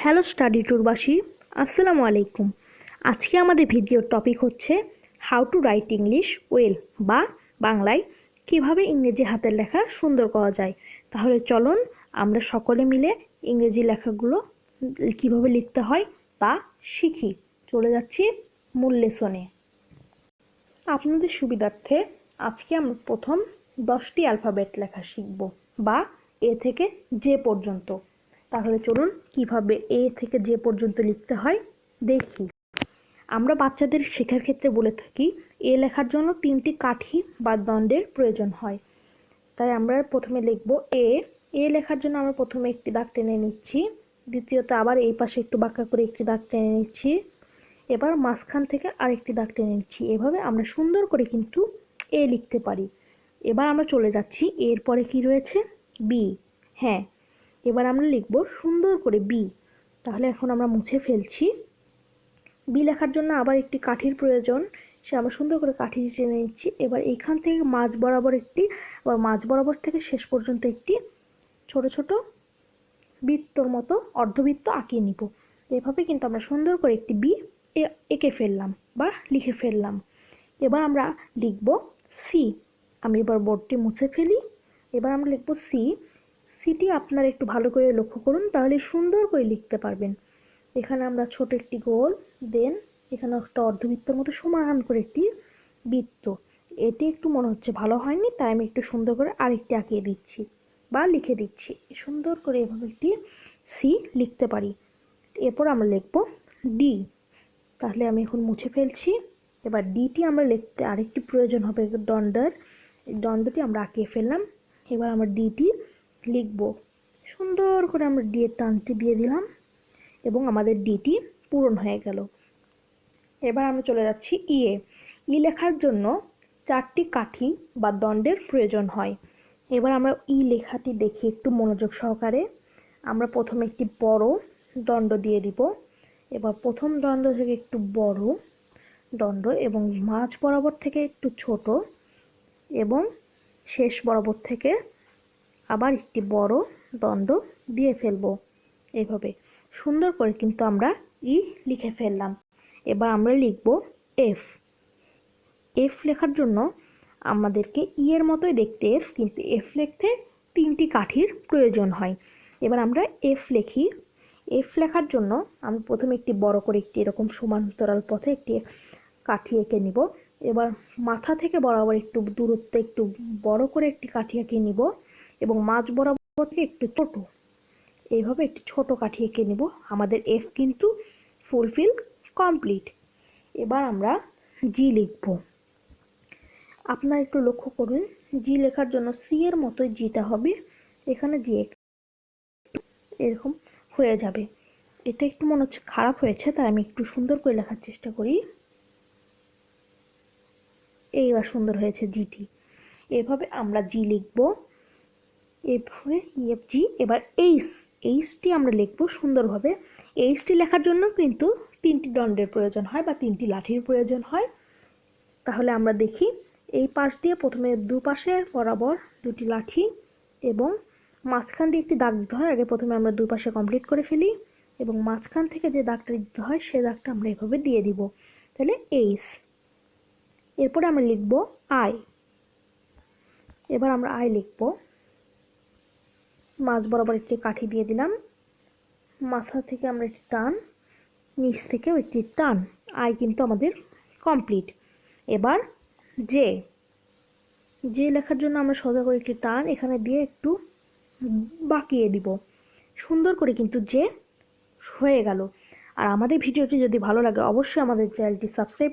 Hello study ট্যুরবাসী, আসসালামু আলাইকুম। আজকে আমাদের ভিডিওর টপিক হচ্ছে how to right English well, বা বাংলায় কিভাবে ইংরেজি হাতের লেখা সুন্দর করা যায়। তাহলে চলুন আমরা সকলে মিলে ইংরেজি লেখাগুলো কিভাবে লিখতে হয় তা শিখি। চলে যাচ্ছি মূল লেসনে। আপনাদের সুবিধার্থে আজকে আমরা প্রথম 10টি অ্যালফাবেট লেখা শিখব, বা এ থেকে জে পর্যন্ত। তাহলে চলুন কিভাবে এ থেকে জে পর্যন্ত লিখতে হয় দেখি। আমরা বাচ্চাদের শেখার ক্ষেত্রে বলে থাকি এ লেখার জন্য 3টি কাঠি বা দণ্ডের প্রয়োজন হয়। তাই আমরা প্রথমে লিখব এ। এ লেখার জন্য আমরা প্রথমে একটি দাগ টেনে নিচ্ছি, দ্বিতীয়ত আবার এই পাশে একটু বাঁকা করে একটি দাগ টেনে নিচ্ছি, এবার মাঝখান থেকে আরেকটি দাগ টেনে নিচ্ছি। এভাবে আমরা সুন্দর করে কিন্তু এ লিখতে পারি। এবার আমরা চলে যাচ্ছি এরপরে কি রয়েছে, বি। হ্যাঁ, এবার আমরা লিখব সুন্দর করে বি। তাহলে এখন আমরা মুছে ফেলছি। বি লেখার জন্য আবার একটি কাঠির প্রয়োজন, সে আমরা সুন্দর করে কাঠি টেনে নিচ্ছি। এবার এইখান থেকে মাঝ বরাবর একটি, আবার মাঝ বরাবর থেকে শেষ পর্যন্ত একটি ছোট ছোট বৃত্তর মতো অর্ধবৃত্ত আঁকিয়ে নিব। এভাবে কিন্তু আমরা সুন্দর করে একটি বি এঁকে ফেললাম বা লিখে ফেললাম। এবার আমরা লিখব সি। আমি এবার বোর্ডটি মুছে ফেলি। এবার আমরা লিখব সি। সিটি আপনারা একটু ভালো করে লক্ষ্য করুন, তাহলে সুন্দর করে লিখতে পারবেন। এখানে আমরা ছোট একটি গোল, দেন এখানে একটা অর্ধবৃত্তের মতো সমান করে একটি বৃত্ত। এটি একটু মনে হচ্ছে ভালো হয়নি, তাই আমি একটু সুন্দর করে আরেকটি আঁকিয়ে দিচ্ছি বা লিখে দিচ্ছি। সুন্দর করে এভাবে একটি সি লিখতে পারি। এরপর আমরা লিখব ডি। তাহলে আমি এখন মুছে ফেলছি। এবার ডিটি আমরা লিখতে আরেকটি প্রয়োজন হবে দণ্ডের। এই দণ্ডটি আমরা আঁকিয়ে ফেললাম। এবার আমরা ডিটি লিখব। সুন্দর করে আমরা ডি এর টানটি দিয়ে দিলাম এবং আমাদের ডিটি পূরণ হয়ে গেল। এবার আমরা চলে যাচ্ছি ইয়ে। ই লেখার জন্য 4টি কাঠি বা দণ্ডের প্রয়োজন হয়। এবার আমরা ই লেখাটি দেখি একটু মনোযোগ সহকারে। আমরা প্রথমে একটি বড় দণ্ড দিয়ে দিব। এবার প্রথম দণ্ড থেকে একটু বড় দণ্ড, এবং মাঝ বরাবর থেকে একটু ছোট, এবং শেষ বরাবর থেকে আবার একটি বড় দণ্ড দিয়ে ফেলবো। এইভাবে সুন্দর করে কিন্তু আমরা ই লিখে ফেললাম। এবার আমরা লিখব এফ। এফ লেখার জন্য আমাদেরকে ই এর মতোই দেখতে এফ, কিন্তু এফ লিখতে 3টি কাঠির প্রয়োজন হয়। এবার আমরা এফ লিখি। এফ লেখার জন্য আমি প্রথমে একটি বড় করে একটি এরকম সমান্তরাল পথে একটি কাঠি এঁকে নিব। এবার মাথা থেকে বরাবর একটু দূরত্বে একটু বড় করে একটি কাঠি এঁকে নিব, এবং মাঝ বরাবর থেকে একটু ছোট, এইভাবে একটি ছোট কাঠি এঁকে নিব। আমাদের এফ কিন্তু ফুলফিল কমপ্লিট। এবার আমরা জি লিখব। আপনারা একটু লক্ষ্য করুন, জি লেখার জন্য সি এর মতোই জিটা হবে। এখানে জি এরকম হয়ে যাবে। এটা একটু মনে হচ্ছে খারাপ হয়েছে, তাই আমি একটু সুন্দর করে লেখার চেষ্টা করি। এইবার সুন্দর হয়েছে জিটি। এভাবে আমরা জি লিখব। এভাবে ইএফ জি। এবার এইচ। এইচটি আমরা লিখব সুন্দরভাবে। এইচটি লেখার জন্য কিন্তু 3টি দণ্ডের প্রয়োজন হয় বা 3টি লাঠির প্রয়োজন হয়। তাহলে আমরা দেখি, এই পাশ দিয়ে প্রথমে দুপাশে বরাবর 2টি লাঠি, এবং মাঝখান দিয়ে একটি দাগ দিতে হয়। আগে প্রথমে আমরা দুপাশে কমপ্লিট করে ফেলি, এবং মাঝখান থেকে যে দাগটা দিতে হয় সেই দাগটা আমরা এভাবে দিয়ে দিব। তাহলে এইচ। এরপরে আমরা লিখব আই। এবার আমরা আই লিখব। মাঝ বরাবর একটি কাঠি দিয়ে দিলাম, মাথা থেকে আমরা একটি টান, নিচ থেকেও একটি টান। আই কিন্তু আমাদের কমপ্লিট। এবার জে। জে লেখার জন্য আমরা সোজা করে একটি টান এখানে দিয়ে একটু বাঁকিয়ে দিব। সুন্দর করে কিন্তু জে হয়ে গেল। আর আমাদের ভিডিওটি যদি ভালো লাগে অবশ্যই আমাদের চ্যানেলটি সাবস্ক্রাইব